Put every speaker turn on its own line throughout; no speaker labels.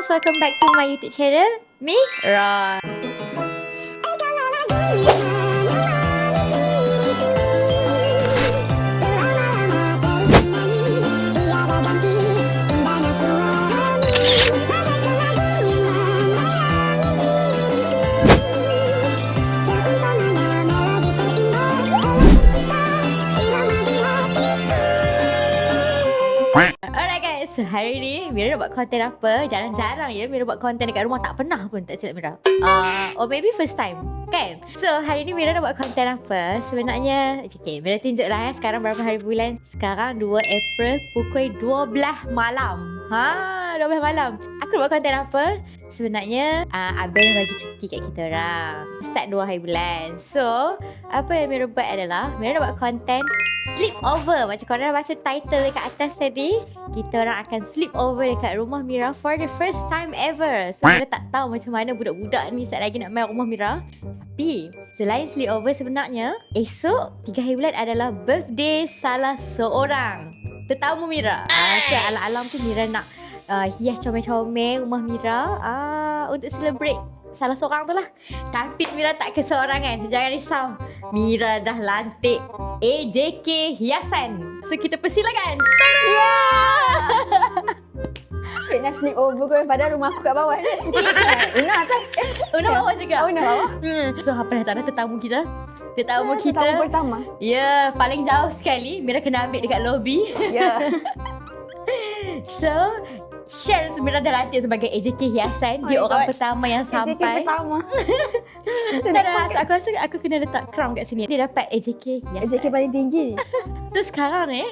guys, welcome back to my YouTube channel, Mira. Alright guys, so hari ni Mira nak buat konten apa? Jarang-jarang ya Mira buat konten dekat rumah. Tak pernah pun, tak silap Mira. Or maybe first time, kan? So hari ni Mira nak buat konten apa? Sebenarnya, okay, Mira tunjuk lah ya. Sekarang berapa hari bulan? Sekarang 2 April pukul 12 malam. 12 malam. Aku nak buat konten apa? Sebenarnya Abang bagi cuti kat kita orang. Start 2 hari bulan. So apa yang Mira buat adalah Mira nak buat konten sleep over. Macam korang dah baca title dekat atas tadi, kita orang akan sleep over dekat rumah Mira for the first time ever. So Mira tak tahu macam mana budak-budak ni saat lagi nak main rumah Mira. Tapi selain sleep over, sebenarnya esok 3 hari bulan adalah birthday salah seorang tetamu Mira. So alam-alam tu Mira nak hias comel-comel rumah Mira untuk celebrate salah seorang tu lah. Tapi Mira tak keseorangan. Jangan risau, Mira dah lantik AJK hiasan. So kita persilakan.
Nak sleep over kau, padahal rumah aku kat bawah ni. Una atas.
Una bawah juga.
Una bawah.
So apa dah tak ada tetamu kita? Tetamu kita.
Tetamu pertama.
Ya, paling jauh sekali. Mira kena ambil dekat lobby.
Ya.
So Share Mira dah latih sebagai AJK hiasan. Dia orang pertama yang sampai.
AJK pertama.
Aku rasa aku kena letak crown kat sini. Dia dapat AJK hiasan.
AJK paling tinggi.
Terus sekarang ni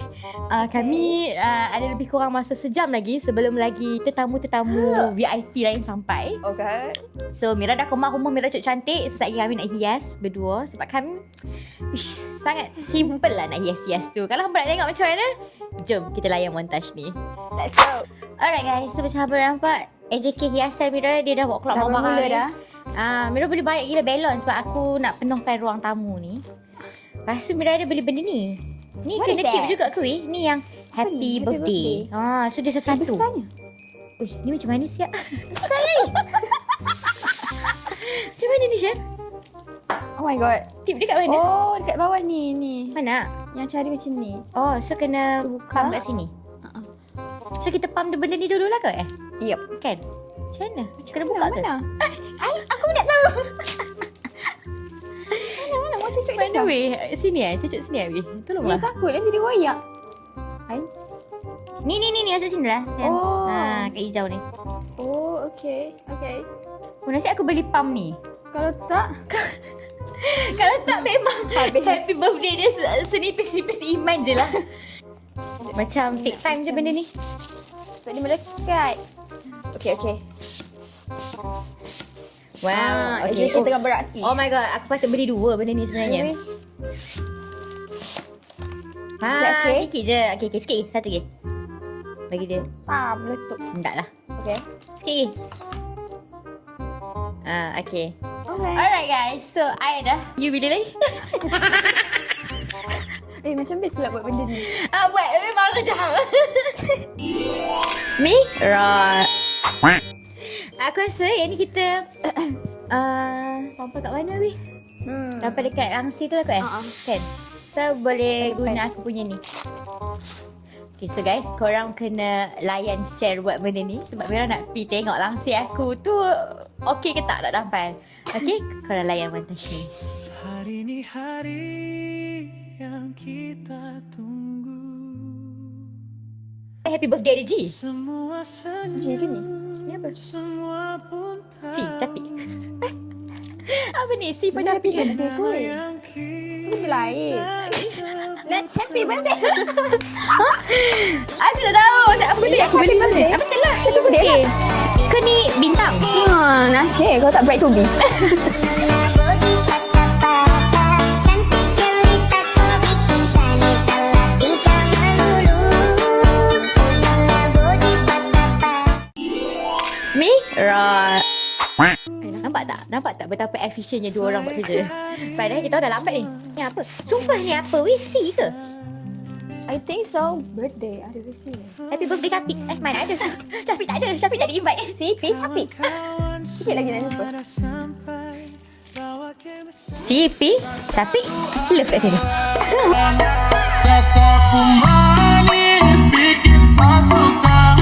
kami ada lebih kurang masa sejam lagi sebelum lagi tetamu-tetamu VIP lain sampai.
Okay.
So Mira dah kemar rumah Mira cantik. Sesaat lagi kami nak hias berdua. Sebab kami sangat simple lah nak hias-hias tu. Kalau hampa nak tengok macam mana, jom kita layan montage ni.
Let's go.
Alright guys, so macam hampa nampak AJK hiasan Mira dia dah buat clock mahal ni. Mira beli banyak gila balon sebab aku nak penuhkan ruang tamu ni. Lepas tu Mira ada beli benda ni. Ni
What
kena
is
tip
that?
juga ke weh. Ni yang happy birthday. So dia satu-satu.
Besarnya.
Ui, ni macam mana siap? Besar ni. Macam mana ni Syah?
Oh my god.
Tip dekat mana?
Oh, dekat bawah ni.
Mana?
Yang cari macam ni.
Oh, so kena pump kat sini. So kita pump benda ni dulu lah ke
Yup.
Kan? Macam mana? Kena buka ke?
Mana? Aku tak tahu. Mana? Mau cucuk
Mana weh? Sini cucuk sini weh.
Ni
Tolonglah.
takut nanti dia royak.
Ni asal sini lah.
Oh.
Kat hijau ni.
Oh, okay.
Oh, nasib aku beli pump ni.
Kalau tak,
Kalau tak memang
Habis.
happy birthday dia senipis-nipis iman je lah. Macam take time je benda ni.
tak dia melekat. Okay.
Wow,
Okay.
okay.
Tengah beraksi.
Oh my god, aku patut beli 2 benda ni sebenarnya.
Okay.
Sikit je. Okay, sikit lagi. Satu lagi. Bagi dia.
Meletup.
Tak lah.
Okay.
Sikit lagi. Okay.
Okay.
Alright guys, so I dah. You bila lagi?
Macam best pula buat benda ni.
Buat memang kerja. Mira. Aku rasa yang ni kita sampai kat mana weh? Sampai dekat Langsi tu lah kot Kan? So boleh guna aku punya ni. Okay, so guys, korang kena layan share buat benda ni sebab Mira nak pergi tengok Langsi aku tu okey ke tak tampan. Okay, korang layan montage ni.
Hari ni hari yang kita tunggu.
Happy birthday ada G.
Semua
G ke ni?
Ni apa?
semua pun
C, capik. Apa ni? C pun capik ke?
Birthday tu.
yang kita
Benda lain. Let's happy birthday.
Aku tak tahu. Apa benda yang aku beli birthday? Apa betul lah? Happy birthday. Ke ni bintang?
Nasib kau tak bright to be.
Mira. Nampak tak betapa efisiennya dua orang buat kerja. Padahal kita dah lambat ni. Ni apa? Sumpah ni apa? C ke?
I think so. Birthday. Ada di sini.
Happy birthday Capik. Mana ada? Capik tak ada. Capik tak ada invite.
CP Capik. Sikit lagi nak jumpa.
CP Capik love kat sini.
Kataku manis bikin saya suka.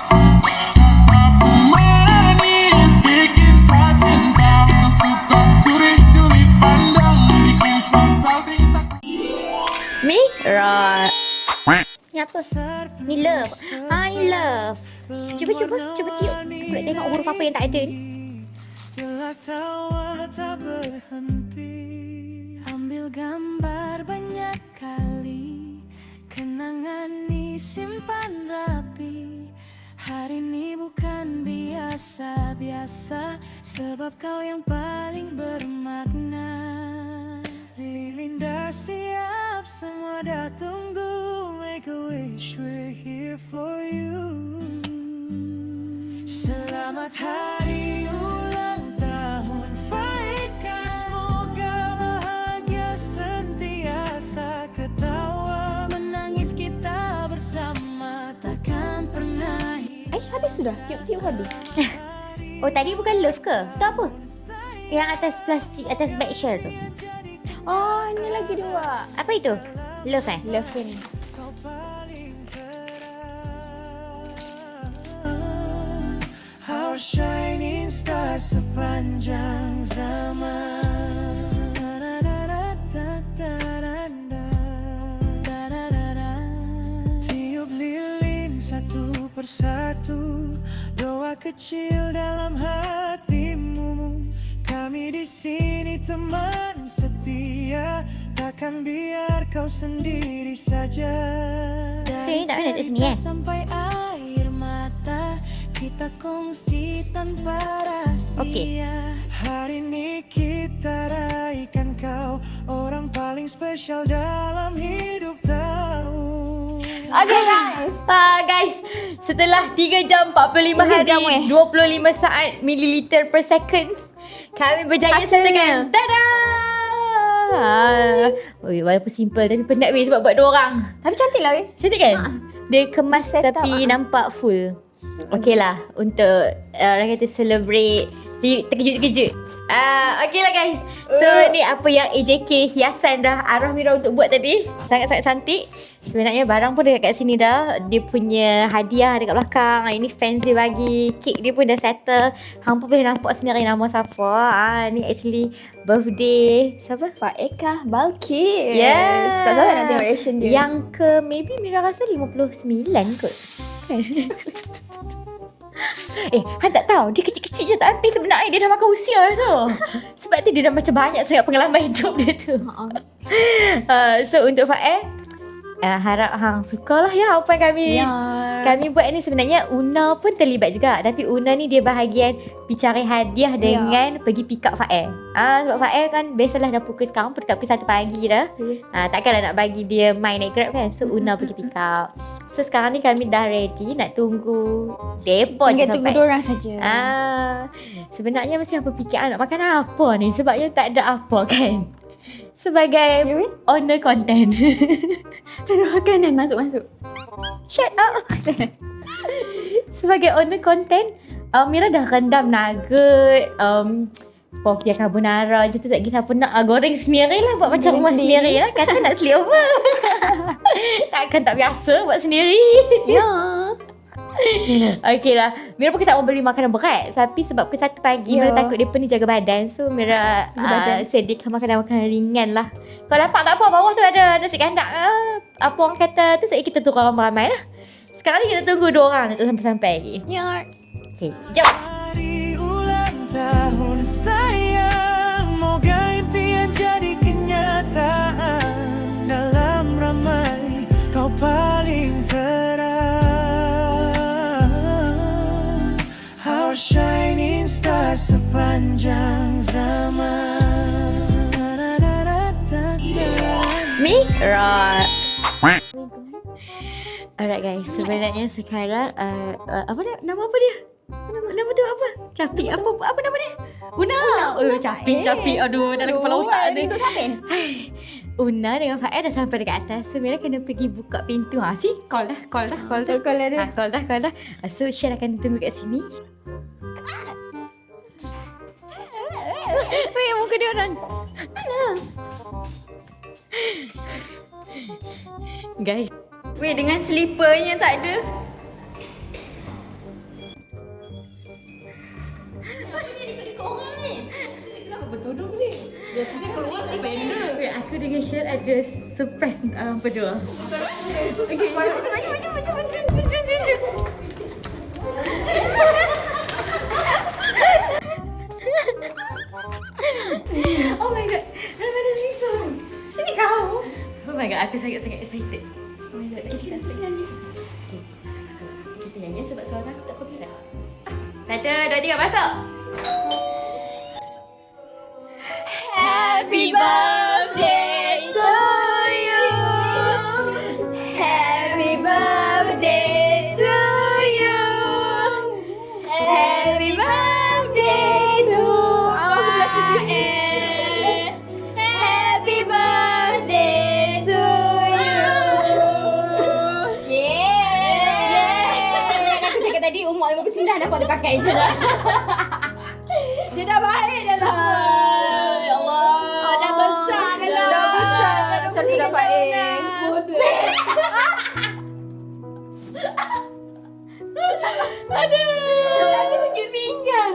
Kataku manis bikin saya cinta. Sesuka curi-curi pandang bikin saya bintang.
Mira. Ni apa? Ni love. Ni love. Cuba tiup. Aku nak tengok huruf apa yang tak ada ni.
Gelak tawa tak berhenti.
Ambil gambar banyak kali, kenangan ni simpan rapi. Hari ini bukan biasa-biasa, sebab kau yang paling bermakna.
Lilin dah siap, semua dah tunggu. Make a wish, we're here for you. Selamat hari ulang tahun Faika. Semoga bahagia sentiasa ketawa.
Menangis kita bersama, takkan pernah hilang.
Habis sudah. Tiup habis.
Oh tadi bukan love ke? Tu apa? Yang atas plastik, atas bag share tu.
Oh, ni lagi 2.
Apa itu? Love
Love ni.
Our shining star sepanjang zaman. Tiup lilin satu persatu, doa kecil dalam hatimu. Kami di sini teman setia, takkan biar kau sendiri saja.
Ini tak ada kat sini
Sampai air mata kita kongsi tanpa rahasia.
Okey.
Hari ini kita raikan kau, orang paling spesial dalam hidup tahu.
Okay guys.
Guys, setelah 3 jam 45 hari,
jam,
25 saat mililiter per second, kami berjaya sertakan. Tada! Walaupun simple tapi penat weh sebab buat 2 orang.
Tapi cantik lah weh.
Cantik kan? Dia kemas
Set up,
tapi nampak full. Okey lah, untuk orang kata celebrate, terkejut-terkejut. Okey lah guys. So ni apa yang AJK hiasan dah arah Mira untuk buat tadi. Sangat-sangat cantik. Sebenarnya barang pun dekat sini dah. Dia punya hadiah dekat belakang. Ini fans dia bagi. Kek dia pun dah settle. Hampa boleh nampak sendiri nama siapa. Ni actually birthday siapa?
Faika Balkis.
Yes.
Tak sabar nak tengok reaction dia.
Yang ke maybe Mira rasa 59 kot. Han tak tahu. Dia kecil-kecil je tapi sebenarnya dia dah makan usia dah tu. Sebab tu dia dah macam banyak sangat pengalaman hidup dia tu. So untuk Faik, harap hang sukalah ya apa yang kami buat ni. Sebenarnya Una pun terlibat juga, tapi Una ni dia bahagian cari hadiah dengan pergi pick up Faik. Sebab Faik kan biasalah dah pukul sekarang pun dekat pukul 1 pagi dah. Takkanlah nak bagi dia main naik Grab kan. So Una pergi pick up. So sekarang ni kami dah ready nak tunggu depo je
Tinggal tunggu
sampai.
2 orang saja.
Sebenarnya mesti apa fikir nak makan apa ni, sebabnya tak ada apa kan. Sebagai owner content.
Terus makanan masuk-masuk.
Shut up. Sebagai owner content, Mira dah rendam nugget, popiah carbonara je tu, tak kita pun nak goreng sendiri lah, buat macam rumah sendiri lah. Kata nak sleepover. Takkan tak biasa buat sendiri.
Ya.
Okey lah, Mira pun tak mau beli makanan berat, tapi sebab pukul 1 pagi Mira takut dia pening jaga badan. So Mira sediakan makanan-makanan ringan lah. Kalau dapat tak apa, bawah tu ada nasi kandak. Apa orang kata tu, kita turun ramai-ramai lah. Sekarang ni kita tunggu 2 orang untuk sampai-sampai lagi.
Ya.
Okay, jom.
Hari ulang tahun sayang, moga impian jadi kenyataan. Dalam ramai kau paling terang. Our shining star sepanjang zaman.
Mira. Alright guys, sebenarnya sekarang apa nama apa dia? Nama tu apa? Capik apa nama dia? Una. Capik. Aduh, dalam kepala otak ni. Una dengan Faed dah sampai dekat atas. So Mira kena pergi buka pintu. Call dah. Call dah. So Syed akan tunggu kat sini. Weh, muka dia orang. Guys.
Weh, dengan slippernya tak ada.
Weh, aku dengan Syed ada surprise untuk abang berdua. Okay, oh my god, ada slipper. Sini kau. Oh my god, aku sangat-sangat excited. Oh my god, kita nyanyi. Okay. Kita nyanyi sebab suara aku tak copyright. 1, 2, 3, masuk. Happy birthday to you. Happy birthday to you. Happy birthday to Faed. Happy birthday to you.
Kan aku cakap tadi umur 59 dah boleh pakai je dah. Dia dah baik dah lah. Ya Allah. Dah besar dah lah. Dah besar. Sudah Faed.
Aduh, aku sakit pinggang.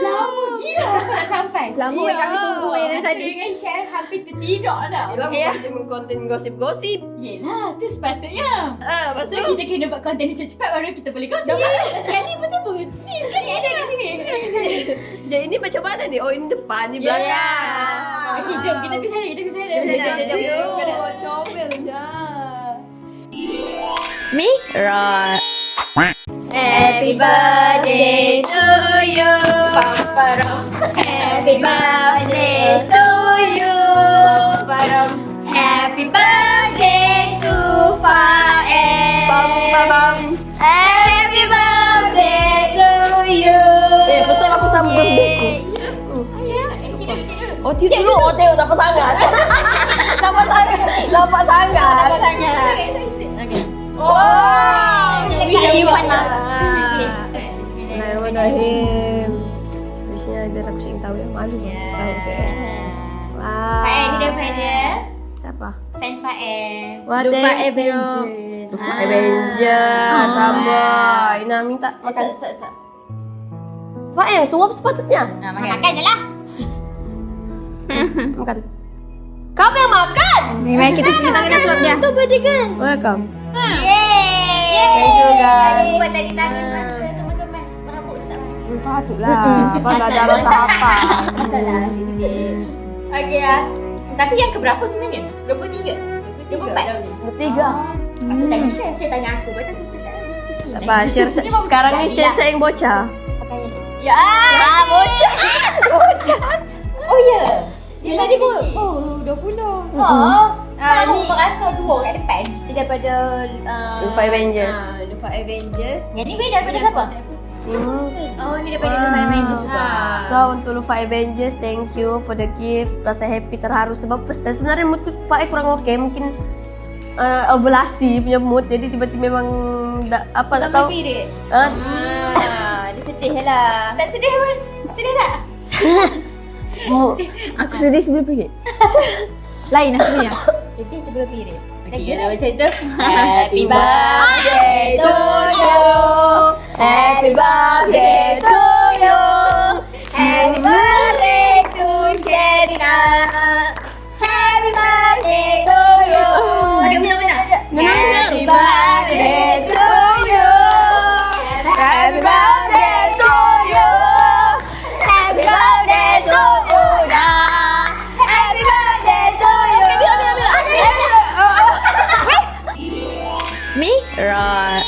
Lama gila aku nak sampai.
Lama kami tunggu dari tadi.
Dengan Syed hampir tertidur dah.
Yelah, konten gosip-gosip.
Yelah, tu sepatutnya.
Lepas
So kita kena buat konten ni cepat-cepat baru kita boleh gosip. Sekali pun sebut. Ni sekali ada kat sini.
jadi ini macam mana ni? Oh, ini depan, ni belakang.
Okay, jom kita pergi sana,
Jom. Comel je.
Mira.
Happy birthday to you. Happy birthday to you. Happy birthday to Faed. Happy birthday to you. First time aku sambut birthday ku. Oh, tidur dulu. Oh, tengok nampak sangat. Nampak sangat. Oh,
Bismillah.
Bismillahirrahmanirrahim. Bismillah, biar aku sing tahu yang malu. Tahu saya. Wow.
Faed ni daripada
Siapa?
fans Faed.
Wah,
Lupa
thank you.
Avengers.
Lupa Avengers. Sama. Ina minta makan.
Makan.
Faed, suap sepatutnya.
Makan je lah.
Makan. Kamu yang makan.
Mari kita kena suap dia. Tu bertiga.
Welcome.
Yeay.
Thank you, guys.
Buat tadi tangan masa kemas-kemas. Berhabuk tak mas?
Patutlah. Pasal ada rasa apa.
Salah sikit. Okey ya. Tapi yang keberapa sebenarnya? 23? 24?
Bertiga.
Aku tanya saya tanya aku. Baca aku cakap.
Tak apa, share sekarang ni share saya yang bocah.
Ya. Bocah. Oh ya. Dia tadi pun 20. Ni merasa dua kat depan. Dia daripada
Lupa Avengers.
Lupa Avengers. Yang ni daripada siapa? Oh, ni daripada Lupa Avengers juga.
So untuk Lupa Avengers, thank you for the gift. Rasa happy, terharu sebab first time sebenarnya mood Pak kurang okey, mungkin ovulasi punya mood. Jadi tiba-tiba memang tak tahu.
Period. Dia sedih lah. Tak sedih pun. Sedih tak?
Aku sedih sebelum period.
Lain aku punya. Sedih sebelum period. Okay, macam tu. Happy birthday to you. Happy birthday to you. Happy birthday to Jerina. Happy birthday to you. Okay, benar-benar. Happy birthday to you. Happy birthday to you. Happy birthday to Una. Happy birthday to you. Okay, bila. Mira.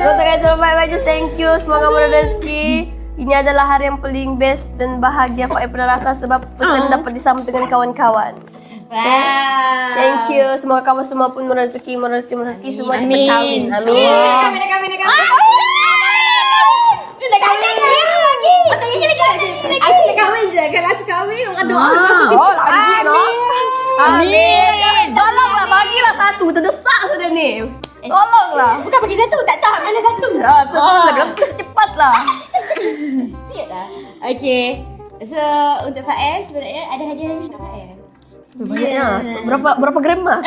Untuk kata Lupa Avengers, thank you. Semoga berrezeki. Ini adalah hari yang paling best dan bahagia Pak pernah rasa sebab first time dapat disambut dengan kawan-kawan.
Wow.
Thank you. Semoga kamu semua pun merezeki semua cepat kahwin. Amin.
Dah kahwin. Aku nak kahwin je. Kalau aku kahwin, orang doa.
Oh, lagi no. Amin. satu, terdesak sudah ni. Tolonglah.
Bukan bagi satu, tak tahu mana satu.
Lepas cepatlah.
Siap lah. Okay. So, untuk Fael sebenarnya ada hadiah lagi untuk Fael.
Banyaknya. Berapa gram emas?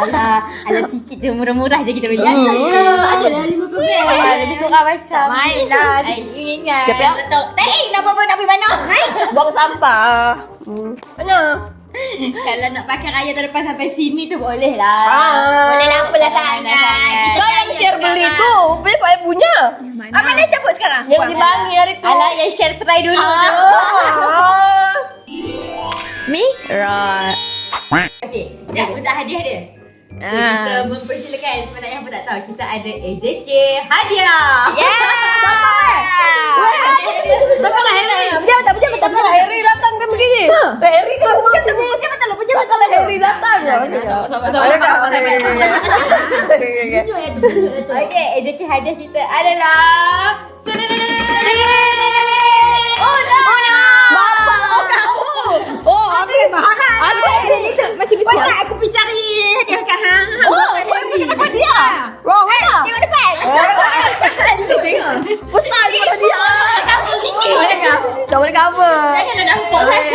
Alah sikit je, murah-murah je kita beli. Adalah 50 gram. Lebih kurang macam. Main lah. Ingat.
Siap ya?
Tak apa nak pergi mana?
Buang sampah. Mana?
Kalau nak pakai raya tahun depan sampai sini tu boleh lah.
Boleh
lah, apalah sangat.
Kau yang share beli tu. Boleh Pak punya.
Mana cabut sekarang?
Yang dibangi hari tu.
Alah yang share try dulu. Mira. Okay, dah untuk hadiah dia. So, kita mempersilakan sebenarnya yang pun tak tahu kita ada AJK hadiah.
Takkanlah Harry. Takkanlah Harry datang kan begini. Harry kan rumah sini. Takkanlah Harry datang.
Okay, AJK hadiah kita adalah
Bapak kamu. Oh, habis mahal. Masih bisa.
Pernah aku pergi cari hadiah kat hang.
Oh, kau yang pergi tempat dia. Wow, mana?
Tengok depan.
Besar je tempat dia.
Kamu sikit.
Tak boleh cover.
Janganlah nampak saya.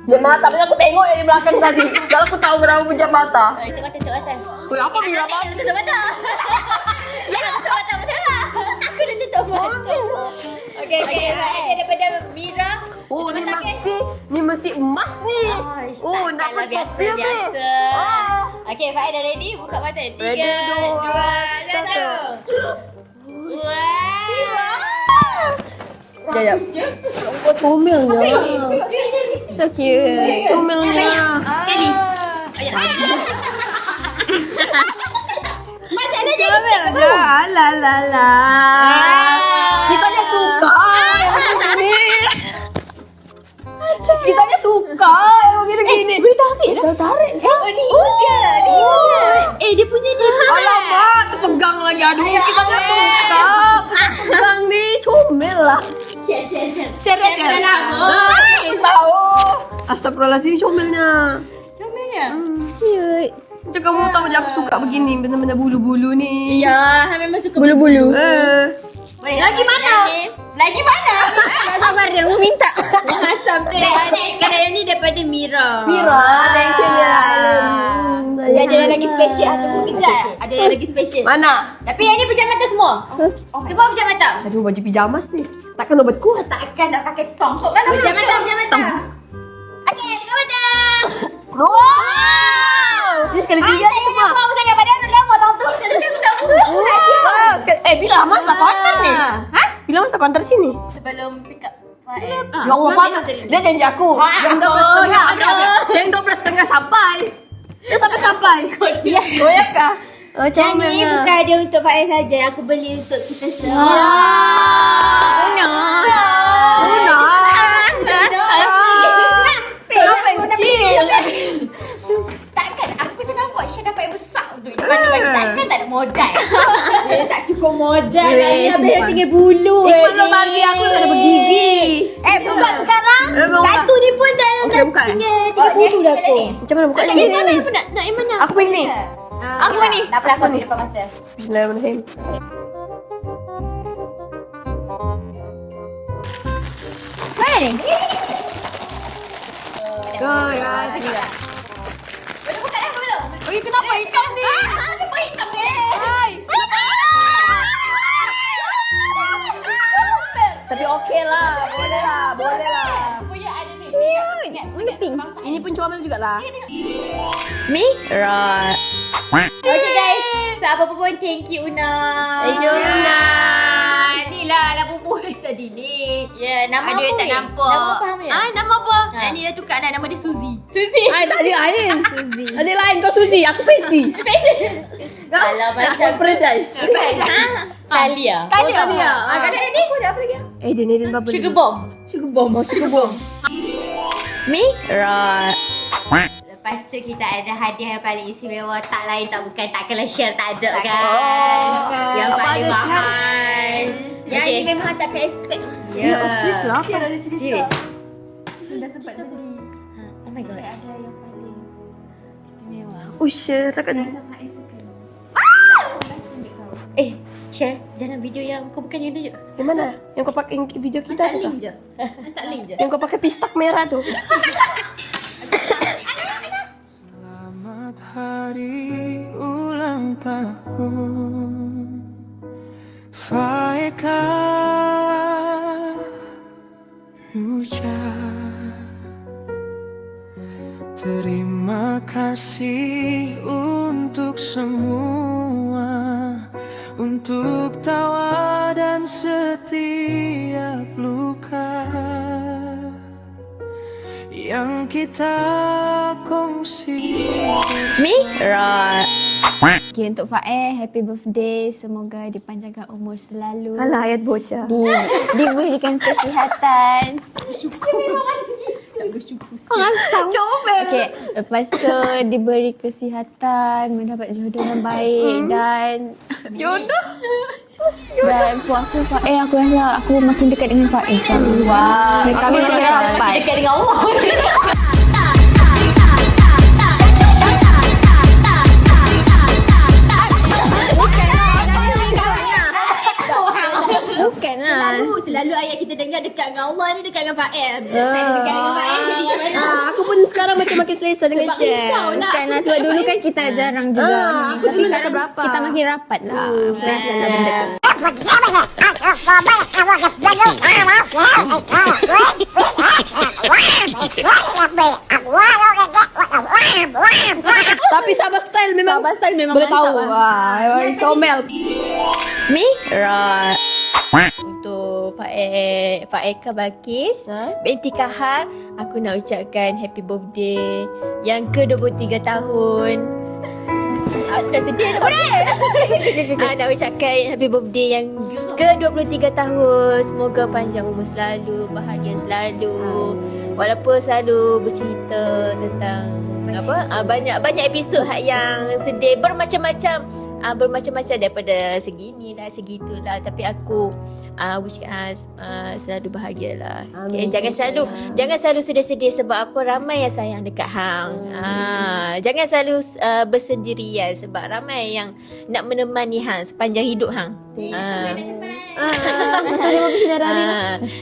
Pejam mata, pasal aku tengok yang di belakang tadi. Kalau aku tahu berapa pejam mata.
Tutup mata.
Kau apa bila mata?
Tutup mata. Jangan tutup mata, betul lah. Aku dah tutup mata. Okay. Hadiah daripada Mira.
Oh, ni mesti emas ni. Oh, nak
takkanlah
pakai
biasa. Okay, Faid dah ready? Buka mata. 3, 2, 1.
Jap. Comelnya. So cute. Comelnya.
Kali. Macam mana jadi?
Kita dia suka yang begini. Kita dia suka yang begini-gini. Boleh tarik lah.
Oh, ni dia. Dia punya dia.
Alamak, terpegang lagi. Aduh, kita dia suka. Pegang ni, comel lah. Share. Tahu. Astagfirullahaladzim, comelnya. Cute. Macam kamu tahu je aku suka begini, benda-benda bulu-bulu ni.
Ya, memang suka
Bulu-bulu.
Lagi mana? Sabar dia, mau minta. Asam tu. Kalau yang ni daripada Mira.
Thank you Mira.
Ada yang lagi special. Tunggu kejap. Ada yang lagi special.
Mana?
Tapi yang ni pejam mata semua. Semua pejam mata.
Aduh, baju pijamas ni. Takkan obat kuat.
Takkan nak pakai tong. Kok mana? Pejam mata. Okey, pejam mata.
Wow! Ini sekali tiga ni semua.
Mau sangat badan dulu mau tong tu. Jadi aku tak boleh.
Bila masak kau hantar ni? Bila masak kau hantar sini?
Sebelum pick up.
Ya Allah, patut. Dia janji aku. Yang 12.30. Yang 12.30 sampai. Dia sampai. Goyak kah?
Yang ni bukan ada untuk Faiz saja. Aku beli untuk kita semua. Takkan aku macam nampak Syah dapat yang besar untuk di mana-mana. Takkan tak ada modal. Dia tak cukup modal. Habis dia tinggal bulu.
Kalau bagi aku tak ada bergigi.
Buka sekarang. Satu ni pun dah tinggal bulu dah aku.
Macam mana buka
Tak
ni?
sana apa nak yang mana?
Aku pilih ni.
Aku ni. Tak apa aku ambil depan mata.
Bismillahirrahmanirrahim.
Mana ni?
Kenapa ikan ni?
Kenapa hitam ni?
Tapi okey lah. Boleh lah.
Punya ada ni. Ingat pink.
Ini pun comel jugalah.
Mira. Okay guys. So apa-apa pun thank you Una.
Thank you, Una.
Ni lah bubuh tadi ni. Ya, nama
Aduh,
apa?
tak
weh?
nampak.
Nama apa hang ya?
Nama apa?
Yang
ni dah tukar dah. Nama dia Suzy. Ay, tak ada lain. Suzy. Ada lain kau Suzy. Aku Fancy.
Kalau macam
Paradise.
Talia.
Talia.
Kalau ni kau ada apa lagi?
Dia ni apa?
Sugar bomb.
Sugar bomb.
Mira. Lepas tu kita ada hadiah yang paling istimewa. Tak lain tak bukan. Takkanlah share tak ada kan. Yang paling mahal. Yang ini memang tak expect.
Ya, serius lah.
Serius.
Dah sempat beli.
Oh my god.
Ada yang paling istimewa.
Oh, share takkan.
Pak Ais suka.
Share jangan video yang kau bukan yang tunjuk.
Yang mana? Yang kau pakai video kita tu kah?
je. Hantar link je.
Yang kau pakai pistak merah tu.
Selamat hari ulang tahun Faeka ucap terima kasih untuk semua, untuk tawa dan setiap luka yang kita kongsi.
Mira.
Okay, untuk Fae, happy birthday. Semoga dipanjangkan umur selalu.
Alah, ayat bocah.
Diberikan kesihatan.
Comel.
Okay, lepas tu diberi kesihatan, mendapat jodoh yang baik dan
Jodoh.
dan puasa Fae, aku rasa aku makin dekat dengan Fae sekarang.
Wow.
Kami makin rapat.
Dekat dengan Allah.
Bukan lah.
Selalu ayat kita dengar dekat dengan Allah ni dekat dengan Fael. Dekat dengan Fael.
Aku pun sekarang macam makin selesa dengan share.
Bukan lah, sebab dulu kan kita jarang juga.
aku dulu tak
sekarang
seberapa.
kita makin rapat lah. Rasa lebih dekat.
Tapi Sabah style memang boleh tahu. Wah, comel.
Mira. Untuk Faeka Balkis binti Kahar, aku nak ucapkan happy birthday yang ke-23 tahun. Aku dah sedih dah boleh. Nak ucapkan happy birthday yang ke-23 tahun. Semoga panjang umur selalu, bahagia selalu. Walaupun selalu bercerita tentang banyak episod yang sedih bermacam-macam. Bermacam-macam daripada segini lah, segitulah. Tapi aku selalu bahagialah. Okay, jangan selalu sedih-sedih sebab apa, ramai yang sayang dekat hang. Jangan selalu bersendirian sebab ramai yang nak menemani hang sepanjang hidup hang.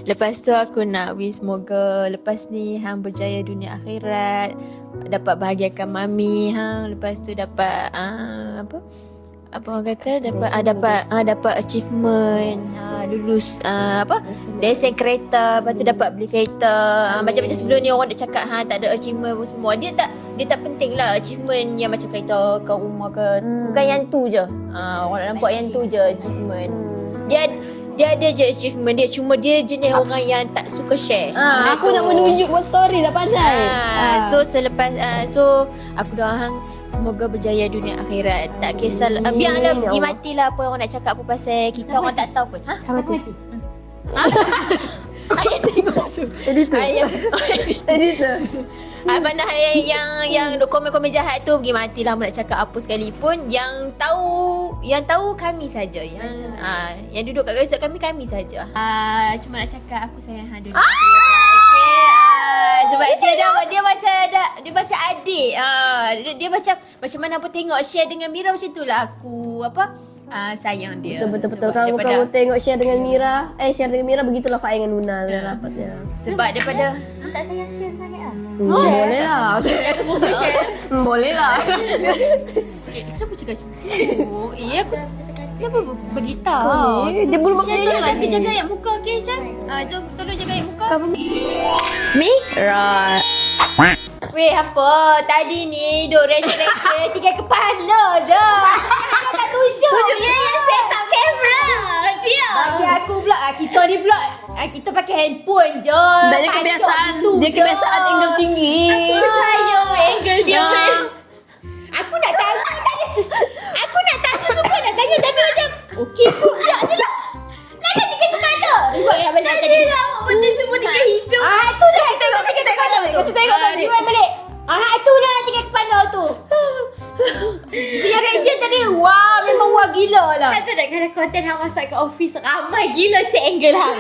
Lepas tu aku nak wish semoga lepas ni hang berjaya dunia akhirat, dapat bahagiakan mami hang, lepas tu dapat apa orang kata dapat achievement, lulus lesen kereta, lepas tu dapat beli kereta. Macam-macam sebelum ni orang nak cakap tak ada achievement pun semua. Dia tak penting lah achievement yang macam kereta ke rumah ke. Bukan yang tu je. Orang nampak yang tu je achievement. Dia ada je achievement dia, cuma dia jenis orang yang tak suka share.
Aku nak menunjuk buat story dah pandai.
So selepas aku doa hang semoga berjaya dunia akhirat. Tak kisah biarlah pergi matilah, apa orang nak cakap apa pasal kita, orang tak tahu pun. Siapa mati? Ayah tengok tu. Editor. Mana yang komen-komen jahat tu pergi matilah, nak cakap apa sekalipun. Yang tahu kami saja. Yang duduk kat garis kami saja. Cuma nak cakap aku sayang hang dunia akhirat. Sebab dia macam adik. Dia macam mana pun tengok share dengan Mira macam itulah aku sayang dia.
Betul. Kalau kamu tengok share dengan Mira begitulah Fae dengan Nuna rapatnya.
Sebab daripada
Tak sayang share sangat lah.
Boleh lah. Boleh lah.
kenapa cakap macam tu? Aku kenapa bergitar?
Dia belum makan
Syah,
dia
tolong nanti
lagi.
jaga ayat muka, okay Syah? Tolong jaga ayat muka. Mira. Weh, apa? Tadi ni duk reaction tinggal kepala je. Kau tak tunjuk. Yang set up kamera. Dia. Bagi aku pula, kita ni pula, kita pakai handphone je.
Dia kebiasaan angle tinggi.
Aku percaya angle dia. Aku nak tanya. Aku nak tanya tapi macam okey pun tak je lah. Nana tinggal kepala. Ribut yang balik tadi. Lawak betul semua tinggal hidup. Tu dah tengok kasi tadi. Ribuan balik. Tu dah tinggal kepala tu.
Dia reaction tadi, wah memang wah gila lah.
Kata tak kalau konten hang masuk ke office ramai gila cek angle hang.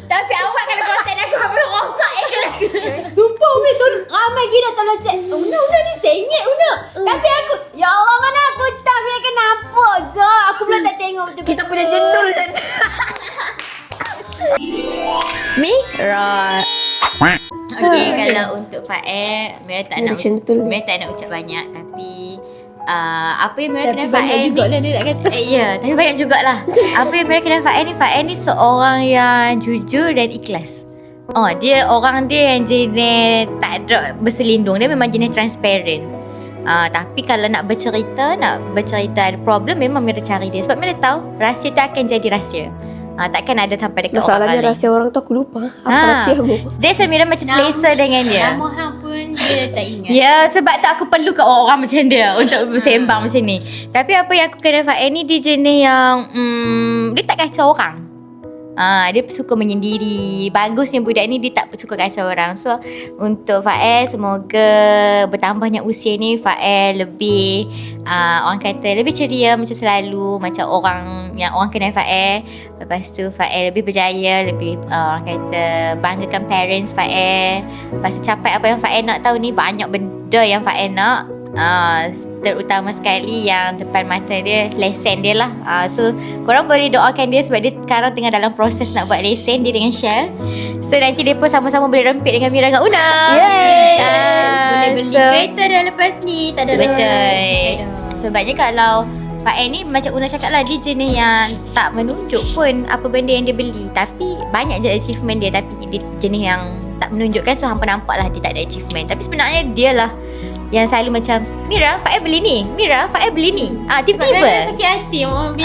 Tapi awak kalau konten aku hang belum rosak angle aku.
Sumpah weh tu ramai gila kalau cek. Una ni sengit Una. Tapi aku, ya Allah mana aku tak biar kenapa je. Aku belum tak tengok betul. Kita punya jendul macam tu.
Mira. Okay, kalau untuk Fael, Mira tak nak
Reaction betul.
Mira tak nak ucap banyak tapi apa yang Mira kenal
Tapi banyak
Fael
juga
ni,
lah dia nak kata.
ya, tapi banyak jugalah. Apa yang Mira kenal Fael ni seorang yang jujur dan ikhlas. Dia orang dia yang jenis tak ada berselindung. Dia memang jenis transparent. Tapi kalau nak bercerita ada problem, memang Mira cari dia. Sebab Mira tahu rahsia tu akan jadi rahsia. Takkan ada sampai dekat orang
Masalahnya
lain.
rahsia orang tu aku lupa. Apa rahsia mu?
That's why Mira macam selesa dengan dia.
Nama hang pun dia tak ingat.
Ya, sebab tu aku perlu kat orang macam dia untuk bersembang macam ni. Tapi apa yang aku kenal Fael ni, dia jenis yang dia tak kacau orang. Dia suka menyendiri. Bagusnya budak ni dia tak suka kacau orang. So untuk Fael, semoga bertambahnya usia ni Fael lebih orang kata lebih ceria macam selalu, macam orang yang orang kenal Fael. Lepas tu Fael lebih berjaya, lebih orang kata banggakan parents Fael. Lepas tu capai apa yang Fael nak tahu ni. Banyak benda yang Fael nak. Terutama sekali yang depan mata dia, lesen dia lah. So korang boleh doakan dia sebab dia sekarang tengah dalam proses nak buat lesen dia dengan Shell. So nanti dia pun sama-sama boleh rempit dengan Mira dengan Una.
Yeay.
Boleh beli kereta dah lepas ni. Tak ada
Betul. Sebabnya kalau Fael ni macam Una cakap lah, dia jenis yang tak menunjuk pun apa benda yang dia beli. Tapi banyak je achievement dia. Tapi dia jenis yang tak menunjukkan. So hampa nampak lah dia tak ada achievement. Tapi sebenarnya dia lah yang selalu macam, Mira, Fael beli ni. Mira, Fael beli ni. Tiba-tiba.
Sakit hati orang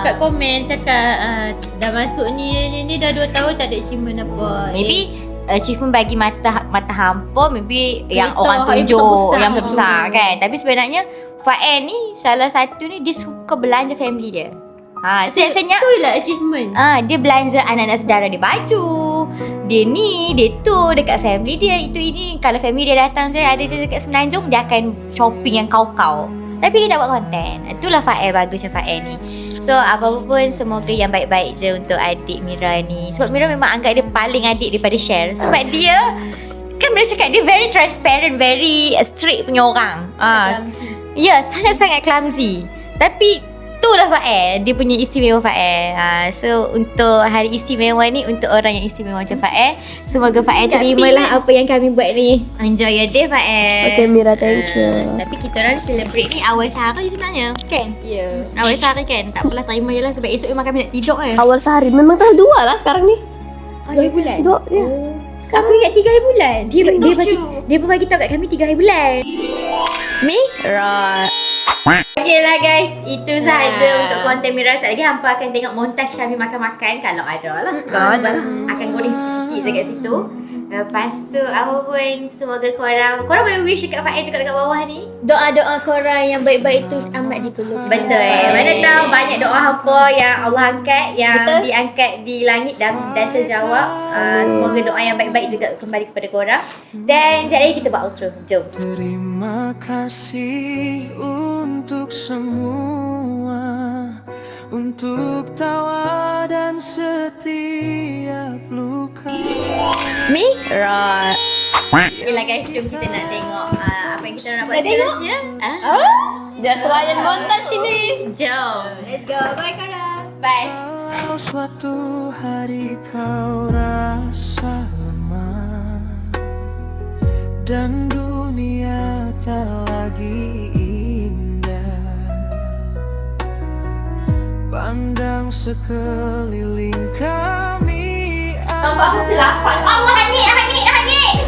kat komen cakap dah masuk ni dah 2 tahun tak ada achievement apa.
Maybe achievement bagi mata hampa, maybe yang
Kereta
orang
yang
tunjuk
besar-besar.
yang besar kan. Tapi sebenarnya Fael ni salah satu ni dia suka belanja family dia. Biasanya
Itulah achievement.
dia belanja anak-anak saudara dia baju. Dia ni, dia tu dekat family dia. Itu ini kalau family dia datang je, ada je dekat Semenanjung, dia akan shopping yang kau-kau. Tapi dia tak buat konten. Itulah Fael, bagusnya Fael ni. So apa-apa pun semoga yang baik-baik je untuk adik Mira ni. Sebab Mira memang anggap dia paling adik daripada Shell. Sebab dia kan Mira cakap dia very transparent, very straight punya orang. Ya, sangat-sangat clumsy. Tapi itulah Fael, dia punya istimewa Fael. So untuk hari istimewa ni, untuk orang yang istimewa macam Fael, semoga Fael terimalah apa yang kami buat ni. Enjoy your day Fael.
Okay Mira, thank you.
Tapi kita orang celebrate ni awal sehari sebenarnya, kan?
Ya.
Awal sehari kan. Tak apalah, terima je lah sebab esok memang kami nak tidur kan.
Awal sehari memang tanggal 2 lah sekarang ni.
2 bulan.
Dok ya.
Aku ingat 3 hari bulan.
Dia pun bagi tahu kat kami 3 hari bulan. Mira. Okay lah guys, itu sahaja untuk konten Mira. Sekejap lagi hampa akan tengok montaj kami makan-makan. Kalau ada lah, akan goreng sikit-sikit je kat situ. Lepas tu apa pun, semoga korang boleh wish dekat Fael juga dekat bawah ni.
Doa-doa korang yang baik-baik tu amat ditolong.
Betul. Mana tahu banyak doa hampa yang Allah angkat, yang diangkat di langit dan terjawab. Semoga doa yang baik-baik juga kembali kepada korang. Dan sekejap lagi kita buat outro. Jom.
Terima kasih untuk semua, untuk tawa dan setiap luka.
Mira. Yelah guys, jom kita nak tengok apa yang kita nak buat seterusnya.
Dah selayan montage ini.
Jom.
Let's go. Bye korang.
Bye.
Kalau suatu hari kau rasa lemah dan dunia tak lagi indah, pandang sekeliling kami.
Nampak aku celapan. Allah, hangit. Hangit.